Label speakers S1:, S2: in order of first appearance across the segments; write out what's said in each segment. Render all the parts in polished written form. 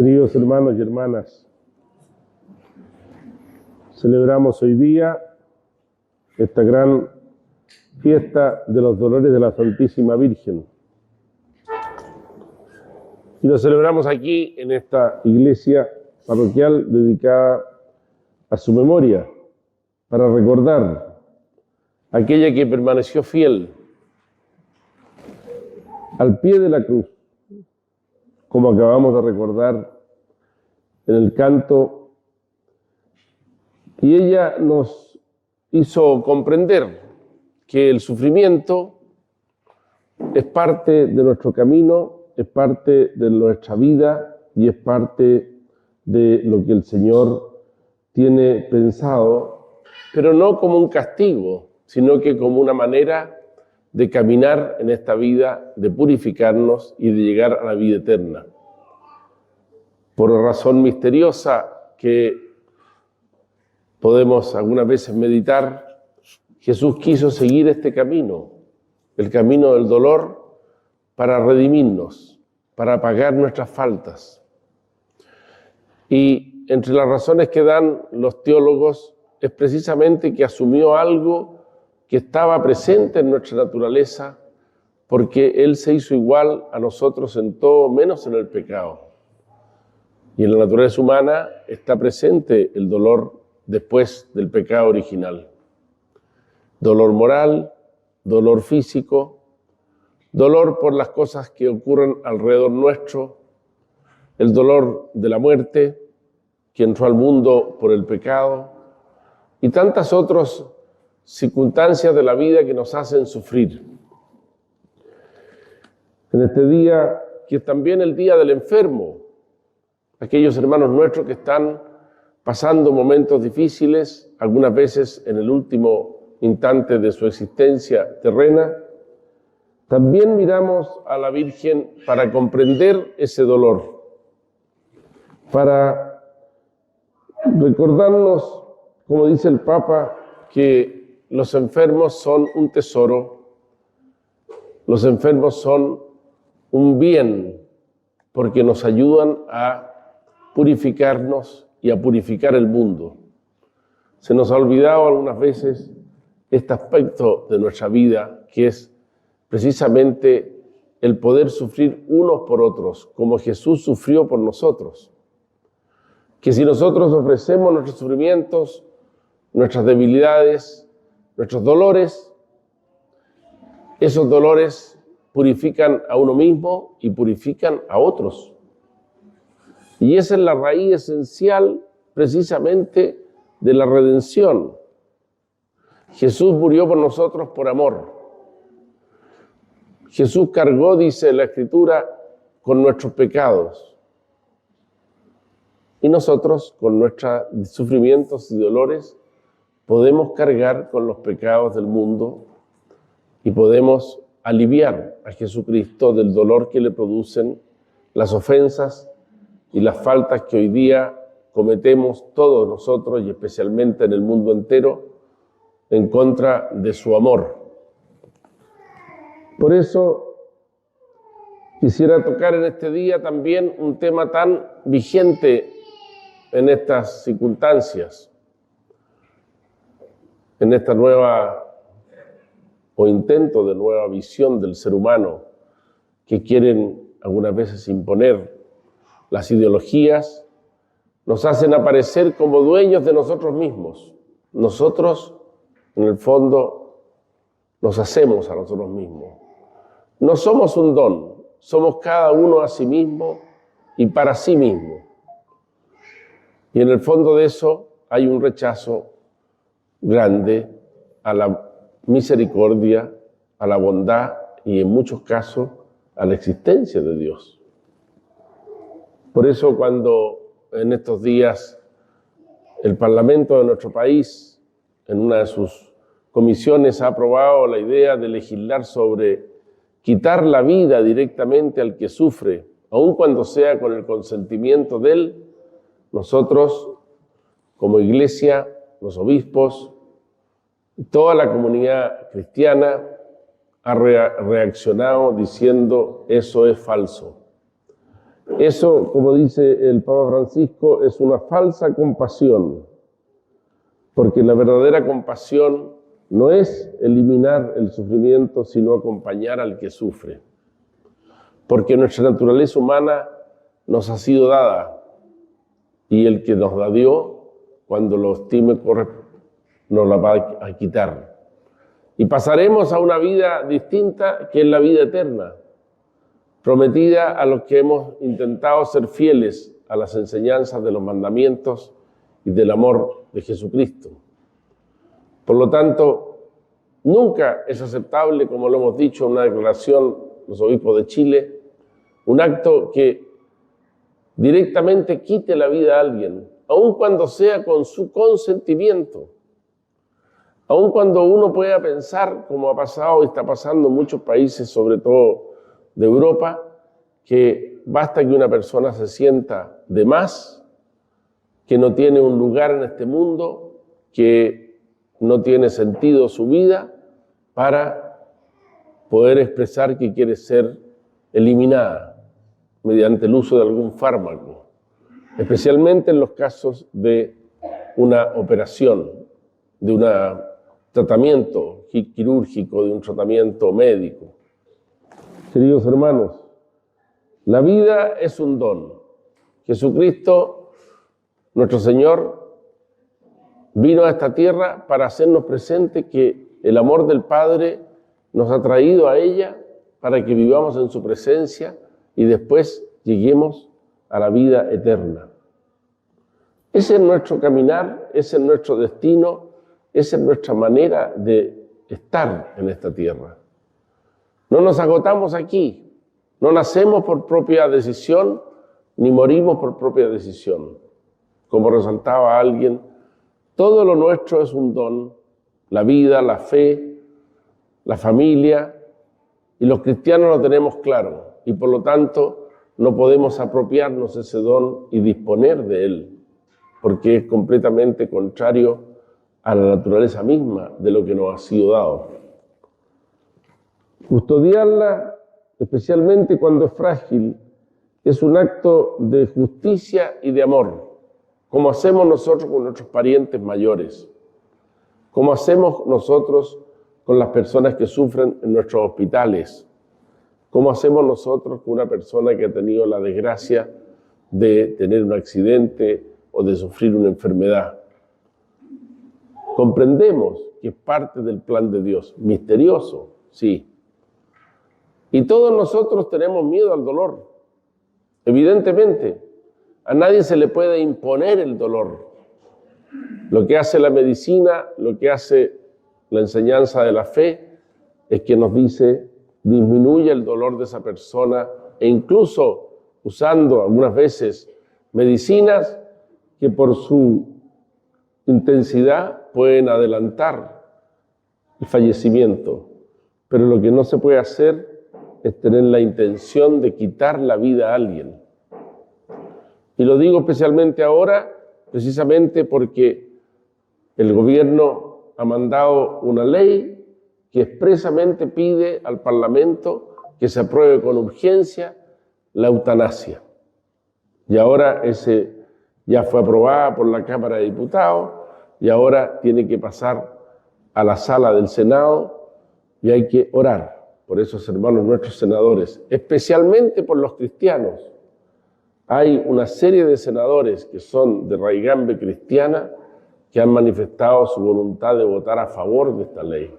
S1: Queridos hermanos y hermanas, celebramos hoy día esta gran fiesta de los dolores de la Santísima Virgen. Y lo celebramos aquí en esta iglesia parroquial dedicada a su memoria, para recordar a aquella que permaneció fiel al pie de la cruz, como acabamos de recordar en el canto, y ella nos hizo comprender que el sufrimiento es parte de nuestro camino, es parte de nuestra vida y es parte de lo que el Señor tiene pensado, pero no como un castigo, sino que como una manera de caminar en esta vida, de purificarnos y de llegar a la vida eterna. Por razón misteriosa que podemos algunas veces meditar, Jesús quiso seguir este camino, el camino del dolor, para redimirnos, para pagar nuestras faltas. Y entre las razones que dan los teólogos es precisamente que asumió algo que estaba presente en nuestra naturaleza, porque Él se hizo igual a nosotros en todo, menos en el pecado. Y en la naturaleza humana está presente el dolor después del pecado original. Dolor moral, dolor físico, dolor por las cosas que ocurren alrededor nuestro, el dolor de la muerte que entró al mundo por el pecado y tantas otras circunstancias de la vida que nos hacen sufrir. En este día, que es también el día del enfermo, aquellos hermanos nuestros que están pasando momentos difíciles, algunas veces en el último instante de su existencia terrena, también miramos a la Virgen para comprender ese dolor, para recordarnos, como dice el Papa, que los enfermos son un tesoro, los enfermos son un bien, porque nos ayudan a purificarnos y a purificar el mundo. Se nos ha olvidado algunas veces este aspecto de nuestra vida, que es precisamente el poder sufrir unos por otros, como Jesús sufrió por nosotros. Que si nosotros ofrecemos nuestros sufrimientos, nuestras debilidades, nuestros dolores, esos dolores purifican a uno mismo y purifican a otros. Y esa es la raíz esencial precisamente de la redención. Jesús murió por nosotros por amor. Jesús cargó, dice la Escritura, con nuestros pecados. Y nosotros, con nuestros sufrimientos y dolores, podemos cargar con los pecados del mundo y podemos aliviar a Jesucristo del dolor que le producen las ofensas y las faltas que hoy día cometemos todos nosotros y especialmente en el mundo entero en contra de su amor. Por eso quisiera tocar en este día también un tema tan vigente en estas circunstancias, en esta nueva o intento de nueva visión del ser humano que quieren algunas veces imponer. Las ideologías nos hacen aparecer como dueños de nosotros mismos. Nosotros, en el fondo, nos hacemos a nosotros mismos. No somos un don, somos cada uno a sí mismo y para sí mismo. Y en el fondo de eso hay un rechazo grande a la misericordia, a la bondad y en muchos casos a la existencia de Dios. Por eso cuando en estos días el Parlamento de nuestro país, en una de sus comisiones, ha aprobado la idea de legislar sobre quitar la vida directamente al que sufre, aun cuando sea con el consentimiento de él, nosotros como Iglesia, los obispos, toda la comunidad cristiana ha reaccionado diciendo eso es falso. Eso, como dice el Papa Francisco, es una falsa compasión, porque la verdadera compasión no es eliminar el sufrimiento, sino acompañar al que sufre. Porque nuestra naturaleza humana nos ha sido dada, y el que nos la dio, cuando lo estime, nos la va a quitar. Y pasaremos a una vida distinta, que es la vida eterna, prometida a los que hemos intentado ser fieles a las enseñanzas de los mandamientos y del amor de Jesucristo. Por lo tanto, nunca es aceptable, como lo hemos dicho en una declaración los obispos de Chile, un acto que directamente quite la vida a alguien, aun cuando sea con su consentimiento, aun cuando uno pueda pensar, como ha pasado y está pasando en muchos países, sobre todo de Europa, que basta que una persona se sienta de más, que no tiene un lugar en este mundo, que no tiene sentido su vida, para poder expresar que quiere ser eliminada mediante el uso de algún fármaco, especialmente en los casos de una operación, de un tratamiento quirúrgico, de un tratamiento médico. Queridos hermanos, la vida es un don. Jesucristo, nuestro Señor, vino a esta tierra para hacernos presente que el amor del Padre nos ha traído a ella para que vivamos en su presencia y después lleguemos a la vida eterna. Ese es nuestro caminar, ese es nuestro destino, esa es nuestra manera de estar en esta tierra. No nos agotamos aquí, no nacemos por propia decisión, ni morimos por propia decisión. Como resaltaba alguien, todo lo nuestro es un don, la vida, la fe, la familia, y los cristianos lo tenemos claro, y por lo tanto no podemos apropiarnos ese don y disponer de él, porque es completamente contrario a la naturaleza misma de lo que nos ha sido dado. Custodiarla, especialmente cuando es frágil, es un acto de justicia y de amor, como hacemos nosotros con nuestros parientes mayores, como hacemos nosotros con las personas que sufren en nuestros hospitales, como hacemos nosotros con una persona que ha tenido la desgracia de tener un accidente o de sufrir una enfermedad. Comprendemos que es parte del plan de Dios, misterioso, sí. Y todos nosotros tenemos miedo al dolor, evidentemente. A nadie se le puede imponer el dolor. Lo que hace la medicina, lo que hace la enseñanza de la fe, es que nos dice, disminuye el dolor de esa persona, e incluso usando algunas veces medicinas que por su intensidad pueden adelantar el fallecimiento. Pero lo que no se puede hacer es tener la intención de quitar la vida a alguien. Y lo digo especialmente ahora, precisamente porque el gobierno ha mandado una ley que expresamente pide al Parlamento que se apruebe con urgencia la eutanasia. Y ahora ese ya fue aprobada por la Cámara de Diputados y ahora tiene que pasar a la sala del Senado y hay que orar por esos hermanos nuestros senadores, especialmente por los cristianos. Hay una serie de senadores que son de raigambre cristiana que han manifestado su voluntad de votar a favor de esta ley.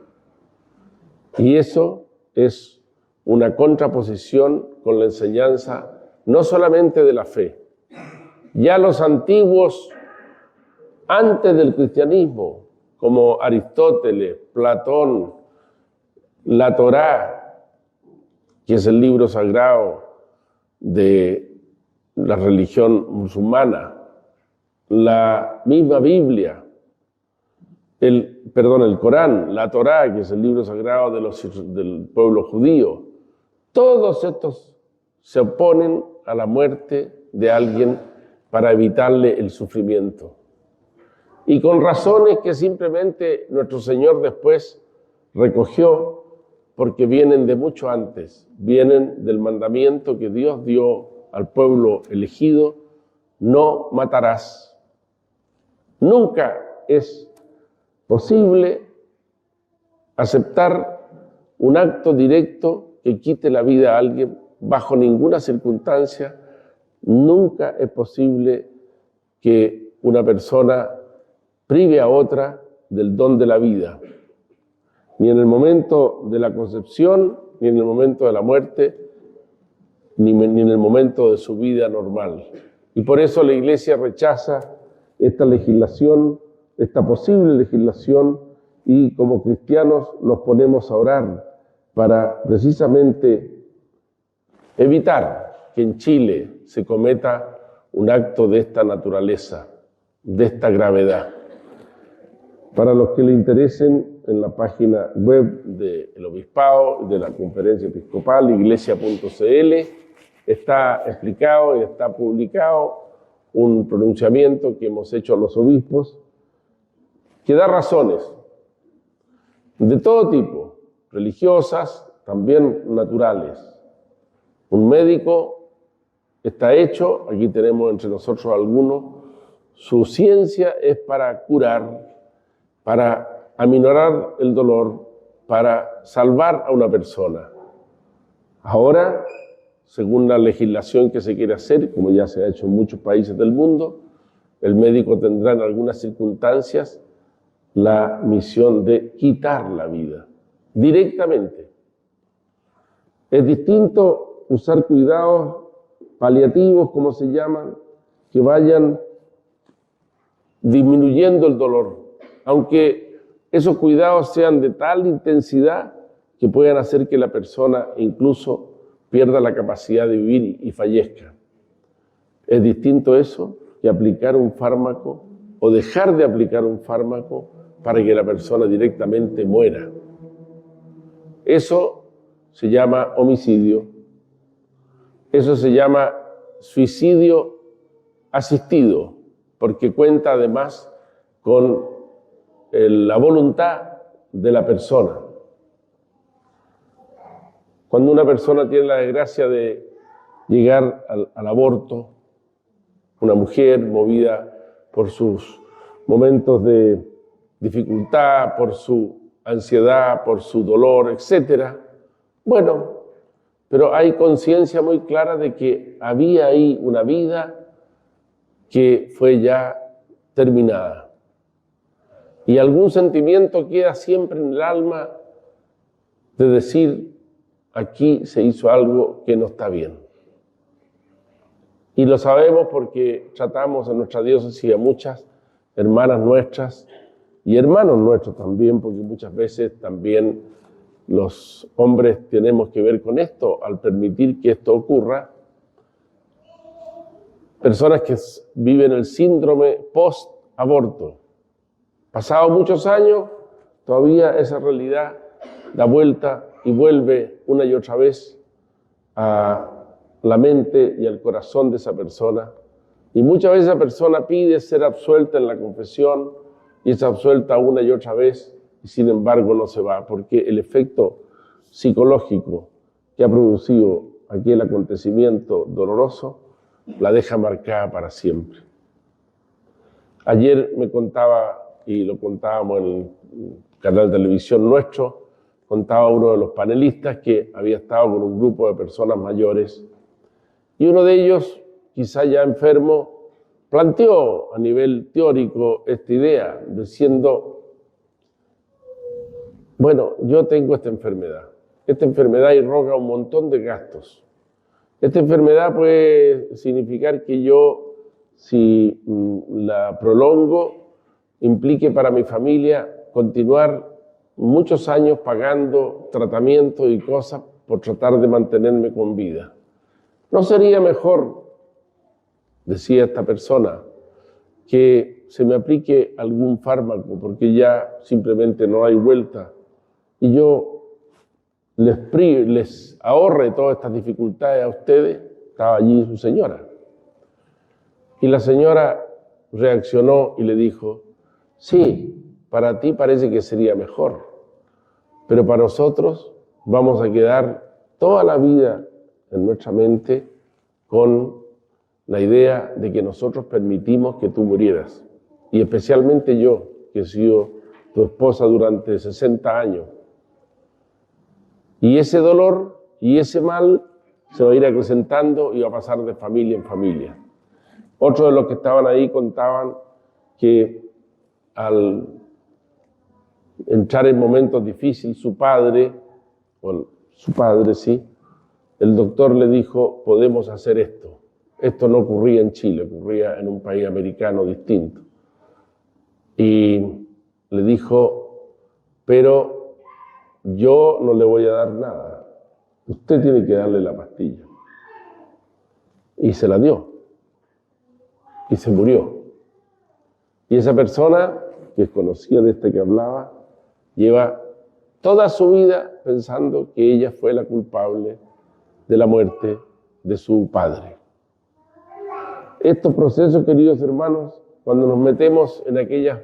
S1: Y eso es una contraposición con la enseñanza no solamente de la fe. Ya los antiguos, antes del cristianismo, como Aristóteles, Platón, la Torá, que es el libro sagrado de la religión musulmana, la misma Biblia, el Corán, la Torá, que es el libro sagrado del pueblo judío, todos estos se oponen a la muerte de alguien para evitarle el sufrimiento. Y con razones que simplemente nuestro Señor después recogió, porque vienen de mucho antes, vienen del mandamiento que Dios dio al pueblo elegido: no matarás. Nunca es posible aceptar un acto directo que quite la vida a alguien, bajo ninguna circunstancia. Nunca es posible que una persona prive a otra del don de la vida, ni en el momento de la concepción, ni en el momento de la muerte, ni en el momento de su vida normal. Y por eso la Iglesia rechaza esta legislación, esta posible legislación, y como cristianos nos ponemos a orar para precisamente evitar que en Chile se cometa un acto de esta naturaleza, de esta gravedad. Para los que le interesen, en la página web del Obispado, de la Conferencia Episcopal, iglesia.cl, está explicado y está publicado un pronunciamiento que hemos hecho a los obispos que da razones de todo tipo, religiosas, también naturales. Un médico está hecho, aquí tenemos entre nosotros algunos, su ciencia es para curar, para aminorar el dolor, para salvar a una persona. Ahora, según la legislación que se quiere hacer, como ya se ha hecho en muchos países del mundo, el médico tendrá en algunas circunstancias la misión de quitar la vida directamente. Es distinto usar cuidados paliativos, como se llaman, que vayan disminuyendo el dolor, aunque esos cuidados sean de tal intensidad que puedan hacer que la persona incluso pierda la capacidad de vivir y fallezca. Es distinto eso que aplicar un fármaco o dejar de aplicar un fármaco para que la persona directamente muera. Eso se llama homicidio. Eso se llama suicidio asistido, porque cuenta además con la voluntad de la persona. Cuando una persona tiene la desgracia de llegar al aborto, una mujer movida por sus momentos de dificultad, por su ansiedad, por su dolor, etc. Bueno, pero hay conciencia muy clara de que había ahí una vida que fue ya terminada. Y algún sentimiento queda siempre en el alma de decir: aquí se hizo algo que no está bien. Y lo sabemos porque tratamos en nuestra diócesis a muchas hermanas nuestras y hermanos nuestros también, porque muchas veces también los hombres tenemos que ver con esto al permitir que esto ocurra. Personas que viven el síndrome post-aborto. Pasados muchos años, todavía esa realidad da vuelta y vuelve una y otra vez a la mente y al corazón de esa persona. Y muchas veces esa persona pide ser absuelta en la confesión y es absuelta una y otra vez, y sin embargo no se va, porque el efecto psicológico que ha producido aquel acontecimiento doloroso la deja marcada para siempre. Ayer me contaba, y lo contábamos en el canal de televisión nuestro, contaba uno de los panelistas que había estado con un grupo de personas mayores y uno de ellos, quizá ya enfermo, planteó a nivel teórico esta idea, diciendo: bueno, yo tengo esta enfermedad irroga un montón de gastos. Esta enfermedad puede significar que yo, si la prolongo, implique para mi familia continuar muchos años pagando tratamientos y cosas por tratar de mantenerme con vida. ¿No sería mejor, decía esta persona, que se me aplique algún fármaco porque ya simplemente no hay vuelta y yo les ahorre todas estas dificultades a ustedes? Estaba allí su señora. Y la señora reaccionó y le dijo: sí, para ti parece que sería mejor, pero para nosotros vamos a quedar toda la vida en nuestra mente con la idea de que nosotros permitimos que tú murieras. Y especialmente yo, que he sido tu esposa durante 60 años. Y ese dolor y ese mal se va a ir acrecentando y va a pasar de familia en familia. Otros de los que estaban ahí contaban que al entrar en momentos difíciles, su padre, el doctor le dijo, podemos hacer esto. Esto no ocurría en Chile, ocurría en un país americano distinto. Y le dijo, pero yo no le voy a dar nada. Usted tiene que darle la pastilla. Y se la dio. Y se murió. Y esa persona, que es conocida de este que hablaba, lleva toda su vida pensando que ella fue la culpable de la muerte de su padre. Estos procesos, queridos hermanos, cuando nos metemos en aquellas,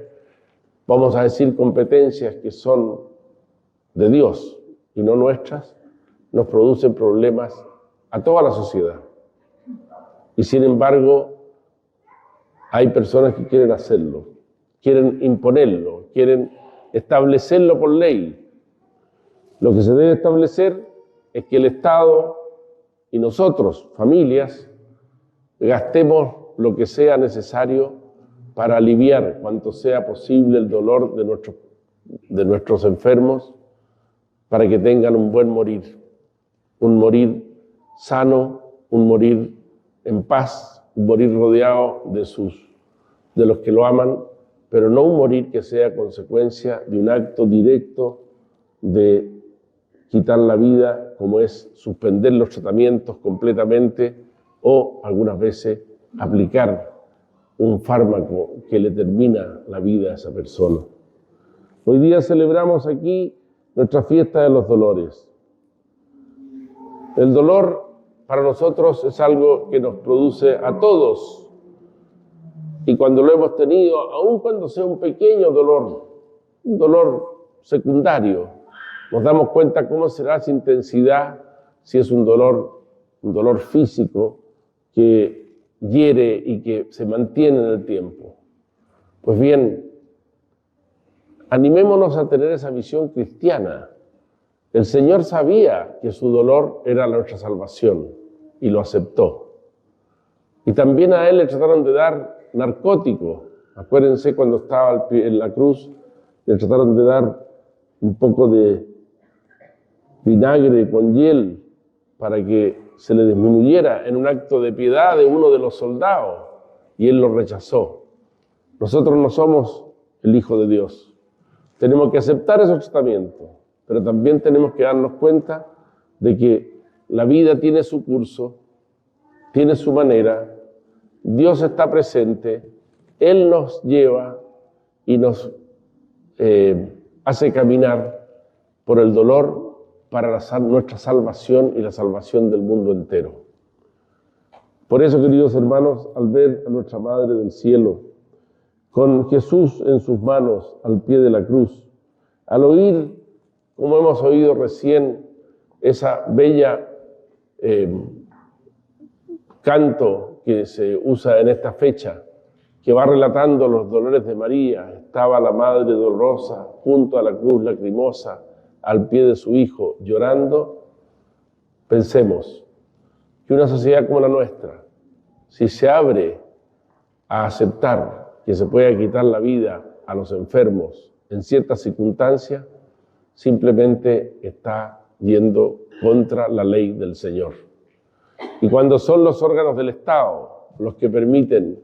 S1: vamos a decir, competencias que son de Dios y no nuestras, nos producen problemas a toda la sociedad. Y sin embargo, hay personas que quieren hacerlo, quieren imponerlo, quieren establecerlo por ley. Lo que se debe establecer es que el Estado y nosotros, familias, gastemos lo que sea necesario para aliviar cuanto sea posible el dolor de nuestros enfermos, para que tengan un buen morir, un morir sano, un morir en paz, un morir rodeado de los que lo aman, pero no un morir que sea consecuencia de un acto directo de quitar la vida, como es suspender los tratamientos completamente o algunas veces aplicar un fármaco que le termina la vida a esa persona. Hoy día celebramos aquí nuestra fiesta de los dolores. El dolor para nosotros es algo que nos produce a todos. Y cuando lo hemos tenido, aun cuando sea un pequeño dolor, un dolor secundario, nos damos cuenta cómo será esa intensidad si es un dolor físico que hiere y que se mantiene en el tiempo. Pues bien, animémonos a tener esa visión cristiana. El Señor sabía que su dolor era nuestra salvación y lo aceptó. Y también a Él le trataron de dar narcótico. Acuérdense cuando estaba en la cruz, le trataron de dar un poco de vinagre con hiel para que se le disminuyera en un acto de piedad de uno de los soldados, y Él lo rechazó. Nosotros no somos el Hijo de Dios. Tenemos que aceptar esos tratamientos, pero también tenemos que darnos cuenta de que la vida tiene su curso, tiene su manera, Dios está presente, Él nos lleva y nos hace caminar por el dolor para nuestra salvación y la salvación del mundo entero. Por eso, queridos hermanos, al ver a nuestra Madre del Cielo, con Jesús en sus manos al pie de la cruz, al oír, como hemos oído recién, esa bella canto que se usa en esta fecha, que va relatando los dolores de María, estaba la Madre dolorosa junto a la cruz lacrimosa, al pie de su Hijo, llorando. Pensemos que una sociedad como la nuestra, si se abre a aceptar que se pueda quitar la vida a los enfermos en ciertas circunstancias, simplemente está yendo contra la ley del Señor. Y cuando son los órganos del Estado los que permiten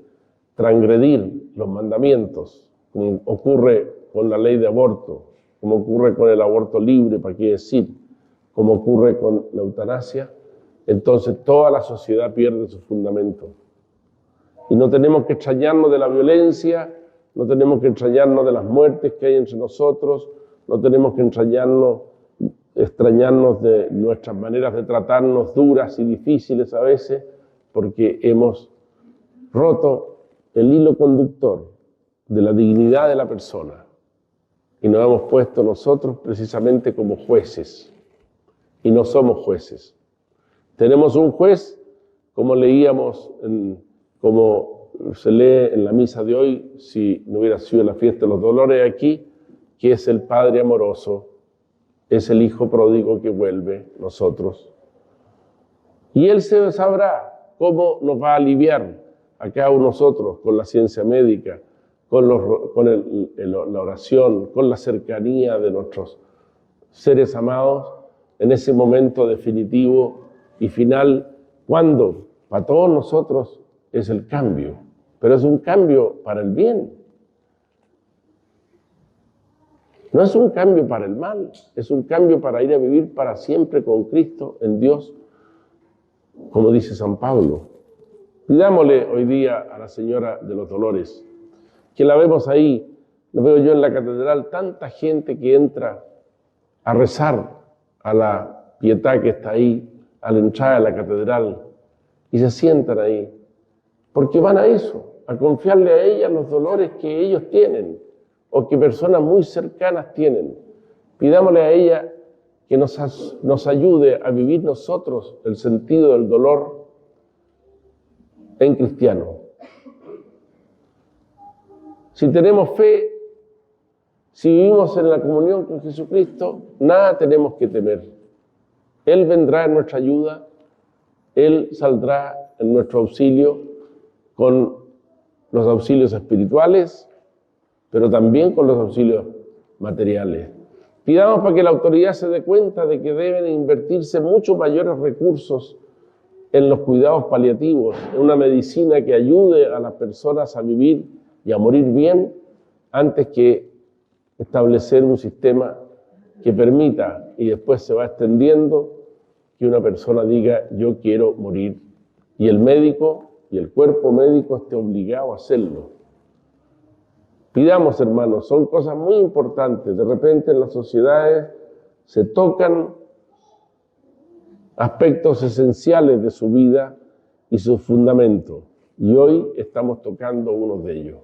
S1: transgredir los mandamientos, como ocurre con la ley de aborto, como ocurre con el aborto libre, para qué decir, como ocurre con la eutanasia, entonces toda la sociedad pierde su fundamento. Y no tenemos que extrañarnos de la violencia, no tenemos que extrañarnos de las muertes que hay entre nosotros, no tenemos que extrañarnos de nuestras maneras de tratarnos duras y difíciles a veces, porque hemos roto el hilo conductor de la dignidad de la persona y nos hemos puesto nosotros precisamente como jueces, y no somos jueces. Tenemos un juez como leíamos, como se lee en la misa de hoy, si no hubiera sido la fiesta de los dolores aquí, que es el Padre amoroso, es el Hijo pródigo que vuelve nosotros. Y Él se sabrá cómo nos va a aliviar a cada uno de nosotros con la ciencia médica, con la oración, con la cercanía de nuestros seres amados, en ese momento definitivo y final, cuando para todos nosotros es el cambio, pero es un cambio para el bien. No es un cambio para el mal, es un cambio para ir a vivir para siempre con Cristo en Dios, como dice San Pablo. Pidámosle hoy día a la Señora de los Dolores, que la vemos ahí, lo veo yo en la catedral, tanta gente que entra a rezar a la Pietà que está ahí, a la entrada de la catedral, y se sientan ahí, porque van a eso, a confiarle a ella los dolores que ellos tienen, o que personas muy cercanas tienen. Pidámosle a ella que nos ayude a vivir nosotros el sentido del dolor en cristiano. Si tenemos fe, si vivimos en la comunión con Jesucristo, nada tenemos que temer. Él vendrá en nuestra ayuda, Él saldrá en nuestro auxilio con los auxilios espirituales, pero también con los auxilios materiales. Pidamos para que la autoridad se dé cuenta de que deben invertirse muchos mayores recursos en los cuidados paliativos, en una medicina que ayude a las personas a vivir y a morir bien, antes que establecer un sistema que permita, y después se va extendiendo, que una persona diga, yo quiero morir, y el médico y el cuerpo médico esté obligado a hacerlo. Pidamos, hermanos, son cosas muy importantes. De repente en las sociedades se tocan aspectos esenciales de su vida y sus fundamentos. Y hoy estamos tocando uno de ellos.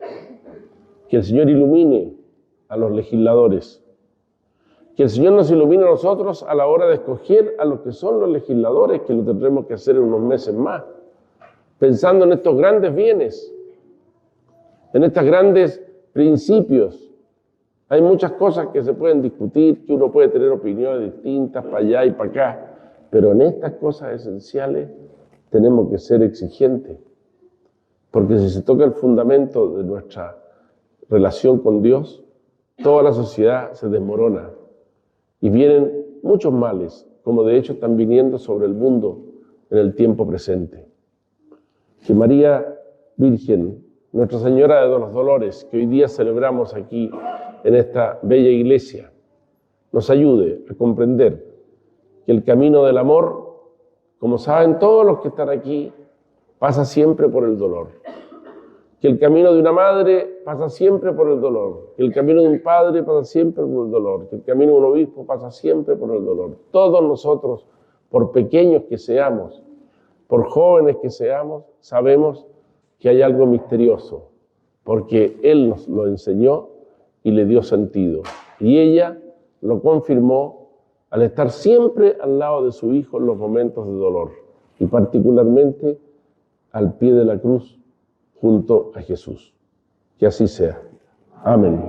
S1: Que el Señor ilumine a los legisladores. Que el Señor nos ilumine a nosotros a la hora de escoger a los que son los legisladores, que lo tendremos que hacer en unos meses más. Pensando en estos grandes bienes, en estos grandes principios. Hay muchas cosas que se pueden discutir, que uno puede tener opiniones distintas para allá y para acá, pero en estas cosas esenciales tenemos que ser exigentes, porque si se toca el fundamento de nuestra relación con Dios, toda la sociedad se desmorona y vienen muchos males, como de hecho están viniendo sobre el mundo en el tiempo presente. Que María Virgen, Nuestra Señora de los Dolores, que hoy día celebramos aquí en esta bella iglesia, nos ayude a comprender que el camino del amor, como saben todos los que están aquí, pasa siempre por el dolor. Que el camino de una madre pasa siempre por el dolor. Que el camino de un padre pasa siempre por el dolor. Que el camino de un obispo pasa siempre por el dolor. Todos nosotros, por pequeños que seamos, por jóvenes que seamos, sabemos que hay algo misterioso, porque Él nos lo enseñó y le dio sentido. Y ella lo confirmó al estar siempre al lado de su Hijo en los momentos de dolor, y particularmente al pie de la cruz junto a Jesús. Que así sea. Amén.